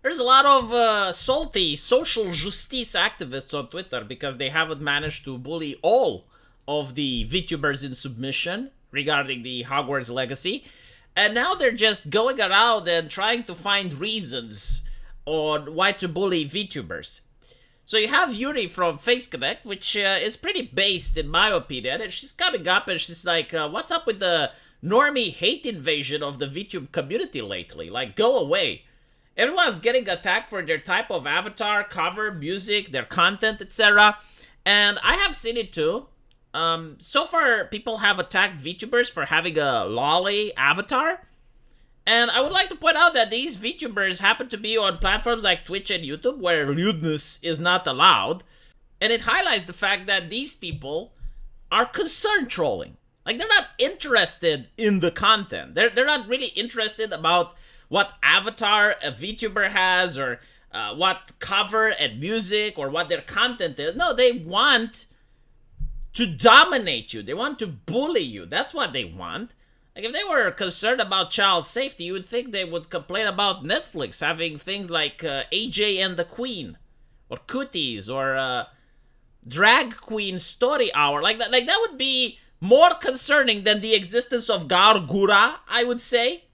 There's a lot of salty social justice activists on Twitter because they haven't managed to bully all of the VTubers in submission regarding the Hogwarts legacy. And now they're just going around and trying to find reasons on why to bully VTubers. So you have Yuri from Face Connect, which is pretty based in my opinion, and she's coming up and she's like, what's up with the normie hate invasion of the VTube community lately? Like, go away. Everyone's getting attacked for their type of avatar, cover, music, their content, etc. And I have seen it too. So far, people have attacked VTubers for having a lolly avatar. And I would like to point out that these VTubers happen to be on platforms like Twitch and YouTube where lewdness is not allowed. And it highlights the fact that these people are concern trolling. Like, they're not interested in the content. They're not really interested about what avatar a VTuber has or what cover and music or what their content is. No, they want to dominate you. They want to bully you. That's what they want. Like, if they were concerned about child safety, you would think they would complain about Netflix having things like AJ and the Queen, or Cooties, or Drag Queen Story Hour. Like that would be more concerning than the existence of Gargura, I would say.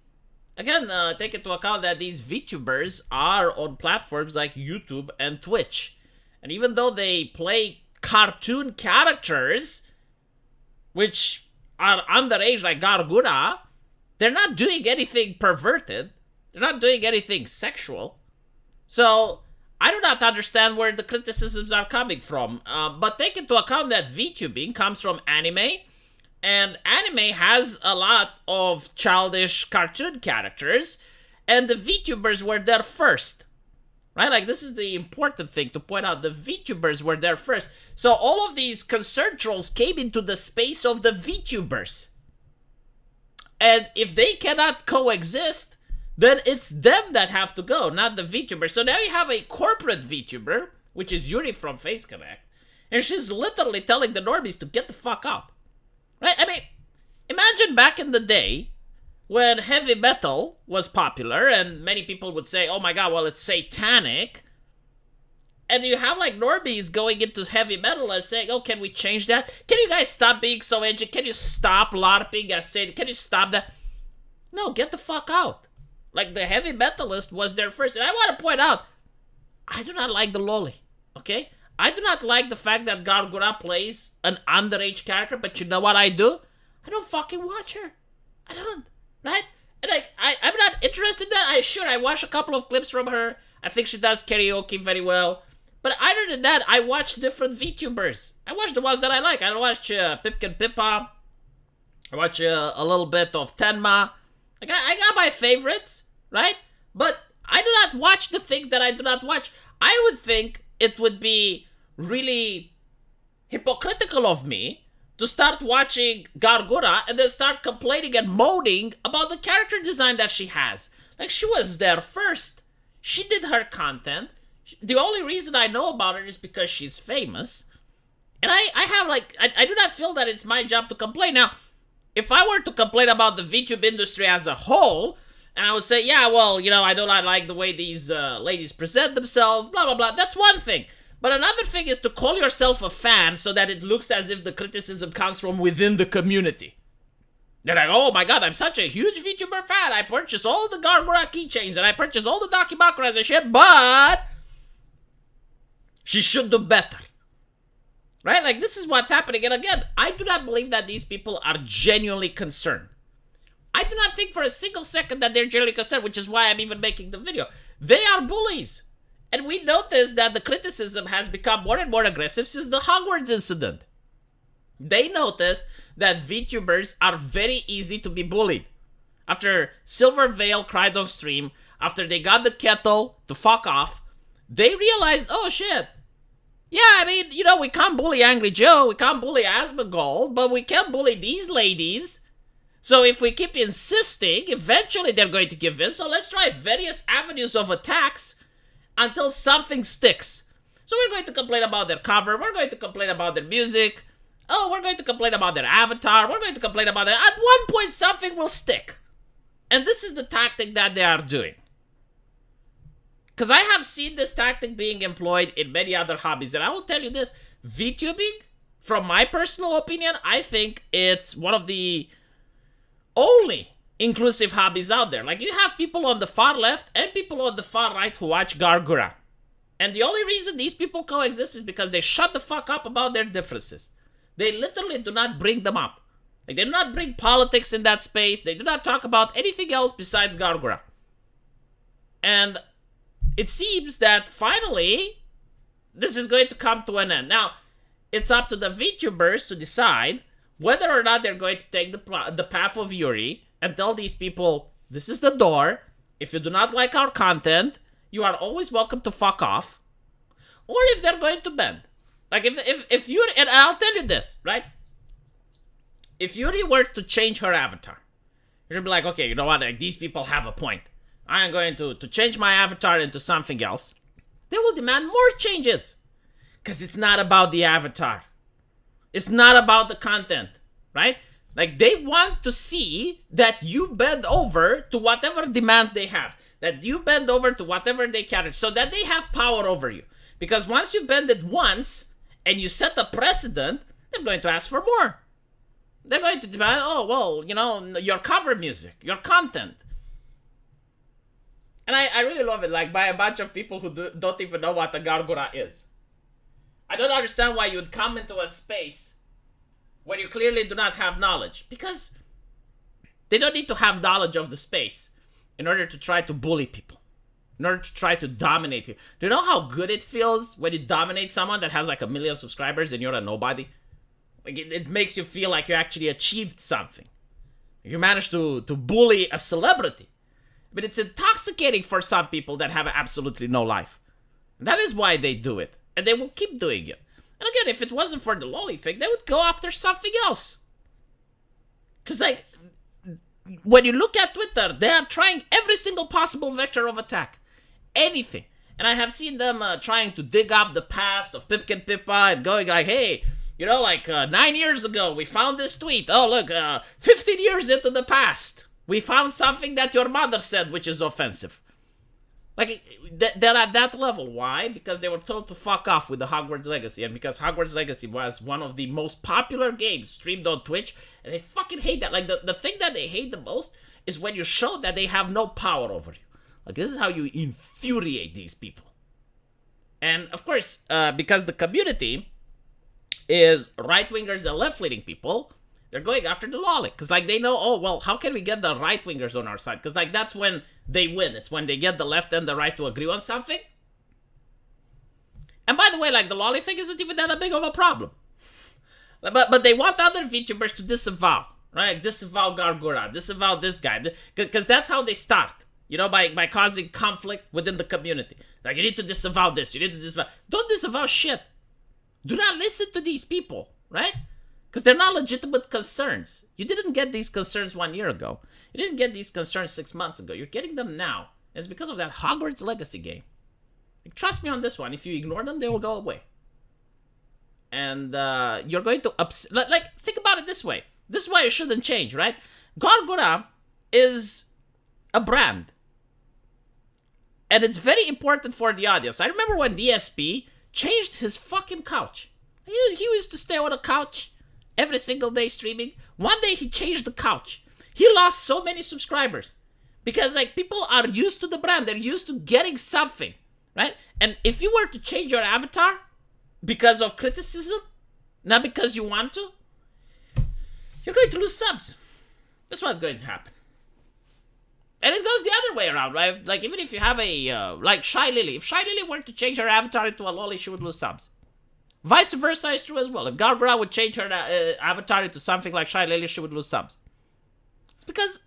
Again, take into account that these VTubers are on platforms like YouTube and Twitch. And even though they play cartoon characters, which are underage like Gargura, they're not doing anything perverted. They're not doing anything sexual. So, I do not understand where the criticisms are coming from. But take into account that VTubing comes from anime, and anime has a lot of childish cartoon characters, and the VTubers were there first. Right? Like, this is the important thing to point out. The VTubers were there first. So all of these concern trolls came into the space of the VTubers. And if they cannot coexist, then it's them that have to go, not the VTubers. So now you have a corporate VTuber, which is Yuri from Face Connect, and she's literally telling the normies to get the fuck out. Right? I mean, imagine back in the day when heavy metal was popular and many people would say, oh my god, well, it's satanic. And you have like normies going into heavy metal and saying, oh, can we change that? Can you guys stop being so edgy? Can you stop LARPing and saying, can you stop that? No, get the fuck out. Like, the heavy metalist was there first. And I want to point out, I do not like the lolly, okay? I do not like the fact that Gargura plays an underage character, but you know what I do? I don't fucking watch her. I don't. Right? And like, I'm not interested in that. I watch a couple of clips from her. I think she does karaoke very well. But other than that, I watch different VTubers. I watch the ones that I like. I watch Pipkin Pippa. I watch a little bit of Tenma. I got my favorites, right? But I do not watch the things that I do not watch. I would think it would be really hypocritical of me to start watching Gargura and then start complaining and moaning about the character design that she has. Like, she was there first. She did her content. The only reason I know about her is because she's famous. And I do not feel that it's my job to complain. Now, if I were to complain about the VTube industry as a whole, and I would say, yeah, well, you know, I do not like the way these ladies present themselves, blah, blah, blah, that's one thing. But another thing is to call yourself a fan so that it looks as if the criticism comes from within the community. They're like, oh my god, I'm such a huge VTuber fan. I purchased all the Gargura keychains and I purchased all the Dakibakuras and shit, but she should do better. Right? Like, this is what's happening. And again, I do not believe that these people are genuinely concerned. I do not think for a single second that they're genuinely concerned, which is why I'm even making the video. They are bullies. And we notice that the criticism has become more and more aggressive since the Hogwarts incident. They noticed that VTubers are very easy to be bullied. After Silver Veil cried on stream, after they got the kettle to fuck off, they realized, oh shit. Yeah, I mean, you know, we can't bully Angry Joe, we can't bully Asmongold, but we can bully these ladies. So if we keep insisting, eventually they're going to give in. So let's try various avenues of attacks until something sticks. So we're going to complain about their cover, we're going to complain about their music, oh, we're going to complain about their avatar, we're going to complain about their... At one point, something will stick. And this is the tactic that they are doing. Because I have seen this tactic being employed in many other hobbies. And I will tell you this, VTubing, from my personal opinion, I think it's one of the only inclusive hobbies out there. Like, you have people on the far left and people on the far right who watch Gargura. And the only reason these people coexist is because they shut the fuck up about their differences. They literally do not bring them up. Like, they do not bring politics in that space. They do not talk about anything else besides Gargura. And it seems that finally, this is going to come to an end. Now, it's up to the VTubers to decide whether or not they're going to take the path of Yuri and tell these people, this is the door. If you do not like our content, you are always welcome to fuck off. Or if they're going to bend. Like, if Yuri, and I'll tell you this, right? If Yuri were to change her avatar, you should be like, okay, you know what? Like, these people have a point. I am going to change my avatar into something else. They will demand more changes. Because it's not about the avatar. It's not about the content, right? Like, they want to see that you bend over to whatever demands they have. That you bend over to whatever they can, so that they have power over you. Because once you bend it once, and you set a precedent, they're going to ask for more. They're going to demand, oh, well, you know, your cover music, your content. And I really love it, like, by a bunch of people who don't even know what a Gargura is. I don't understand why you would come into a space where you clearly do not have knowledge. Because they don't need to have knowledge of the space in order to try to bully people. In order to try to dominate people. Do you know how good it feels when you dominate someone that has like 1 million subscribers and you're a nobody? Like, it makes you feel like you actually achieved something. You managed to bully a celebrity. But it's intoxicating for some people that have absolutely no life. And that is why they do it. And they will keep doing it. And again, if it wasn't for the lolly thing, they would go after something else. Because, like, when you look at Twitter, they are trying every single possible vector of attack. Anything. And I have seen them trying to dig up the past of Pipkin Pippa and going like, hey, you know, like 9 years ago, we found this tweet. Oh, look, 15 years into the past. We found something that your mother said, which is offensive. Like, they're at that level. Why? Because they were told to fuck off with the Hogwarts Legacy. And because Hogwarts Legacy was one of the most popular games streamed on Twitch. And they fucking hate that. Like, the thing that they hate the most is when you show that they have no power over you. Like, this is how you infuriate these people. And, of course, because the community is right-wingers and left-leaning people, they're going after the lolly. Because, like, they know, oh, well, how can we get the right-wingers on our side? Because, like, that's when they win. It's when they get the left and the right to agree on something. And by the way, like, the lolly thing isn't even that big of a problem. But they want other VTubers to disavow, right? Disavow Gargura, disavow this guy. Because that's how they start. You know, by causing conflict within the community. Like, you need to disavow this, you need to disavow. Don't disavow shit. Do not listen to these people, right? Because they're not legitimate concerns. You didn't get these concerns 1 year ago. You didn't get these concerns 6 months ago. You're getting them now. And it's because of that Hogwarts Legacy game. Like, trust me on this one. If you ignore them, they will go away. And you're going to upset... Like, think about it this way. This is why you shouldn't change, right? Gargura is a brand. And it's very important for the audience. I remember when DSP changed his fucking couch. He used to stay on a couch every single day streaming. One day he changed the couch. He lost so many subscribers. Because, like, people are used to the brand. They're used to getting something, right? And if you were to change your avatar because of criticism, not because you want to, you're going to lose subs. That's what's going to happen. And it goes the other way around, right? Like, even if you have a, like, Shy Lily. If Shy Lily were to change her avatar into a lolly, she would lose subs. Vice versa is true as well. If Gargura would change her avatar into something like Shy Lily, she would lose subs. It's because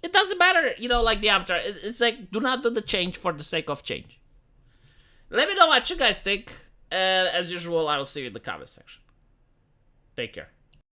it doesn't matter, you know, like the avatar. It's like, do not do the change for the sake of change. Let me know what you guys think. As usual, I will see you in the comment section. Take care.